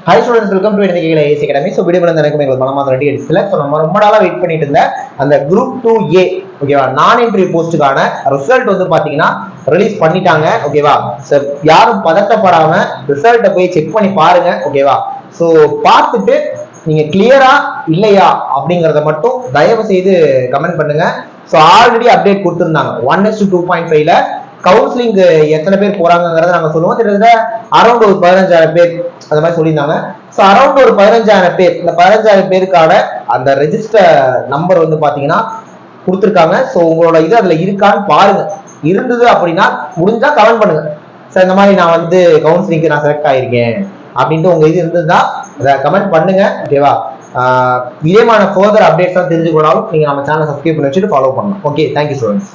Hi students, welcome to AC Academy. So video ready எடுத்துல so நம்ம ரொம்ப நாளா வெயிட் பண்ணிட்டு இருந்த அந்த குரூப் 2A ஓகேவா நான் இன்டர்வியூ போஸ்டுக்கான ரிசல்ட் வந்து பாத்தீங்கன்னா ரிலீஸ் பண்ணிட்டாங்க ஓகேவா. சோ யாரும் பதட்டப்படாம ரிசல்ட்டை போய் செக் பண்ணி பாருங்க ஓகேவா. சோ பார்த்துட்டு நீங்க கிளியரா இல்லையா அப்படிங்கறத மட்டும் தயவு செய்து கமெண்ட் பண்ணுங்க. சோ ஆல்ரெடி அப்டேட் கொடுத்திருந்தாங்க 1:2.5ல கவுன்சிலிங் எத்தனை பேர் போறாங்கிறத நாங்க சொல்லுவோம். கிட்டத்தட்ட அரௌண்ட் ஒரு 15,000 பேர் அந்த மாதிரி சொல்லியிருந்தாங்க. ஸோ அரௌண்ட் ஒரு 15,000 பேர், இந்த 15,000 பேருக்கான அந்த ரெஜிஸ்டர் நம்பர் வந்து பாத்தீங்கன்னா கொடுத்துருக்காங்க. ஸோ உங்களோட இது அதுல இருக்கான்னு பாருங்க. இருந்தது அப்படின்னா முடிஞ்சா கமெண்ட் பண்ணுங்க. சார் இந்த மாதிரி நான் வந்து கவுன்சிலிங்க்கு நான் செலக்ட் ஆயிருக்கேன் அப்படின்ட்டு உங்க இது இருந்ததுன்னா அதை கமெண்ட் பண்ணுங்க ஓகேவா. இதேமான ஃபர்தர் அப்டேட்ஸ் தான் தெரிஞ்சுக்கொள்ளாலும் நீங்க நம்ம சேனல் சப்ஸ்கிரைப் பண்ணி வச்சுட்டு ஃபாலோ பண்ணலாம். Okay, thank you students.